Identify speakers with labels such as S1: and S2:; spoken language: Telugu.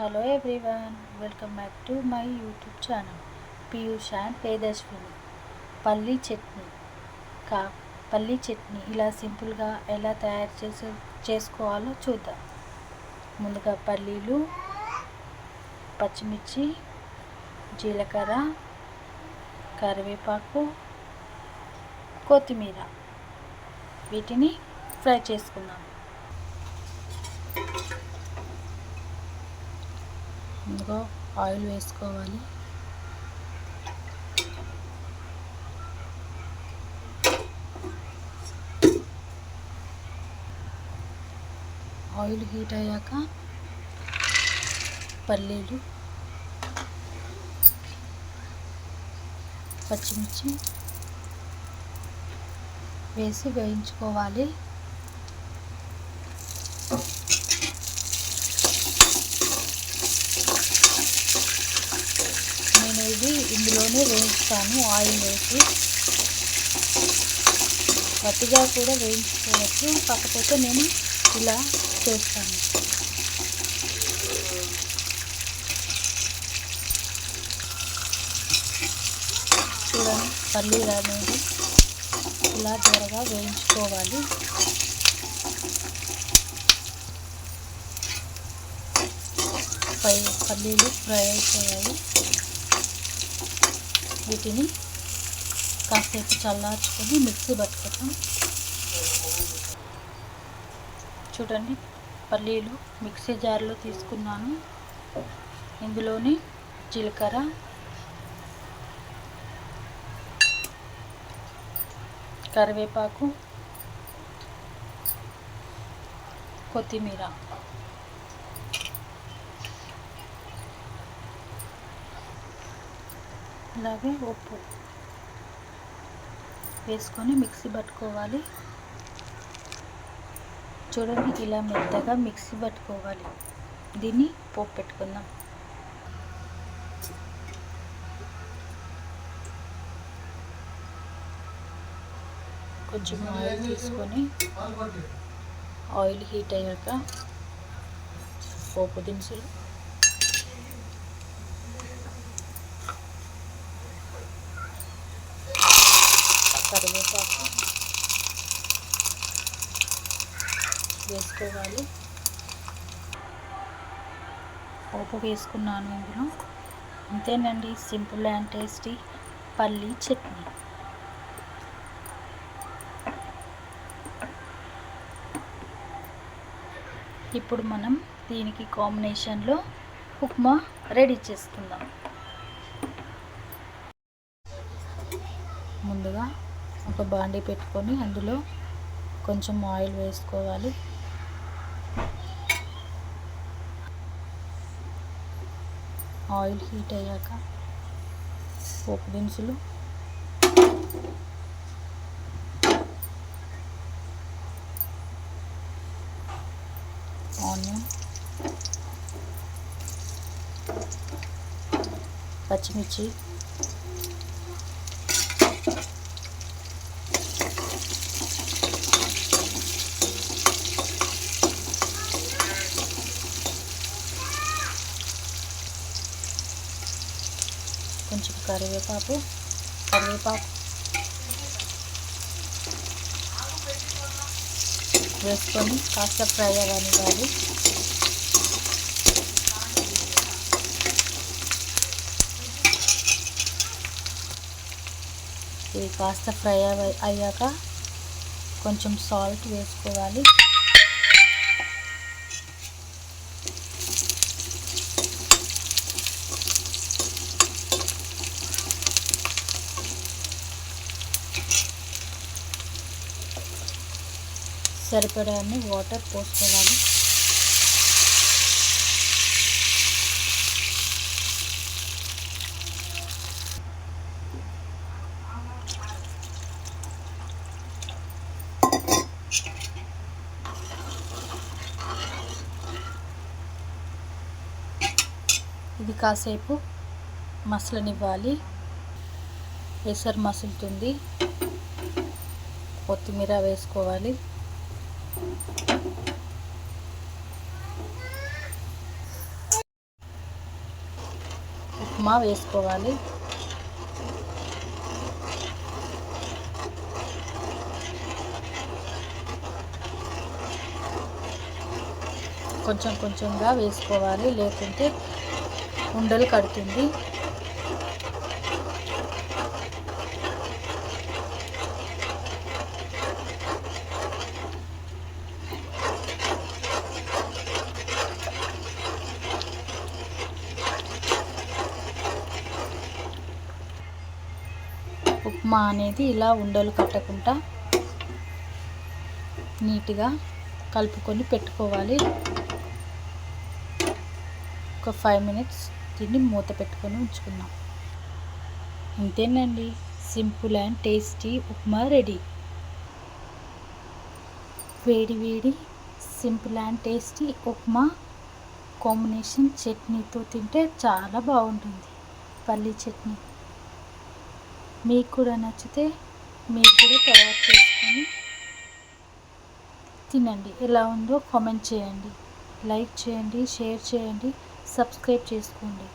S1: Hello everyone, welcome back to my YouTube channel Piyush and Tejaswini. పల్లీ చట్నీ పల్లీ చట్నీ ఇలా సింపుల్గా ఎలా తయారు చేసుకోవాలో చూద్దాం. ముందుగా పల్లీలు, పచ్చిమిర్చి, జీలకర్ర, కరివేపాకు, కొత్తిమీర వీటిని ఫ్రై చేసుకుందాం. ముందుగా ఆయిల్ వేసుకోవాలి. ఆయిల్ హీట్ అయ్యాక పల్లీలు, పచ్చిమిర్చి వేసి వేయించుకోవాలి. నేను ఇది ఇందులోనే వేయిస్తాను. ఆయిల్ వేసి పచ్చిగా కూడా వేయించుకోవచ్చు, కాకపోతే నేను ఇలా చేస్తాను. చూడండి, పల్లీలు అనేది ఇలా త్వరగా వేయించుకోవాలి. పల్లీలు ఫ్రై అయిపోయాయి. వీటిని కాసేపు చల్లార్చుకొని మిక్సీ పట్టుకుంటాం. చూడండి, పల్లీలు మిక్సీ జార్లో తీసుకున్నాను. ఇందులోని జీలకర్ర, కరివేపాకు, కొత్తిమీర, అలాగే ఉప్పు వేసుకొని మిక్సీ పట్టుకోవాలి. చూడండి, ఇలా మెత్తగా మిక్సీ పట్టుకోవాలి. దీన్ని పోపు పెట్టుకుందాం. కొంచెం ఆయిల్ తీసుకొని ఆయిల్ హీట్ అయ్యాక పోపు దినుసులు, కరివేపాకు వేసుకోవాలి. పోపు వేసుకున్నాను ఇందులో. అంతేనండి, సింపుల్ అండ్ టేస్టీ పల్లీ చట్నీ. ఇప్పుడు మనం దీనికి కాంబినేషన్లో ఉప్మా రెడీ చేసుకుందాం. ముందుగా ఒక బాండీ పెట్టుకొని అందులో కొంచెం ఆయిల్ వేసుకోవాలి. ఆయిల్ హీట్ అయ్యాక పోపు దినుసులు, ఆనియన్, పచ్చిమిర్చి, కొంచెం కరివేపాకు వేసుకొని కాస్త ఫ్రై అవ్వనివ్వాలి. ఇది కాస్త ఫ్రై అయ్యాక కొంచెం సాల్ట్ వేసుకోవాలి. సరిపడాన్ని వాటర్ పోసుకోవాలి. ఇది కాసేపు మసలనివ్వాలి. ఎసరు మసులుతుంది. కొత్తిమీర వేసుకోవాలి. ఉప్మా వేసుకోవాలి. కొంచెం కొంచెంగా వేసుకోవాలి, లేకుంటే ఉండలు కడుతుంది. ఉప్మా అనేది ఇలా ఉండలు కట్టకుండా నీట్గా కలుపుకొని పెట్టుకోవాలి. ఒక 5 మినిట్స్ దీన్ని మూత పెట్టుకొని ఉంచుకుందాం. అంతేనండి, simple and tasty upma ready. వేడి వేడి simple and tasty upma combination చట్నీతో తింటే చాలా బాగుంటుంది. పల్లీ చట్నీ మీకు కూడా నచ్చితే మీరు కూడా తయారు చేసుకొని తినండి. ఎలా ఉందో కామెంట్ చేయండి, లైక్ చేయండి, షేర్ చేయండి, సబ్స్క్రైబ్ చేసుకోండి.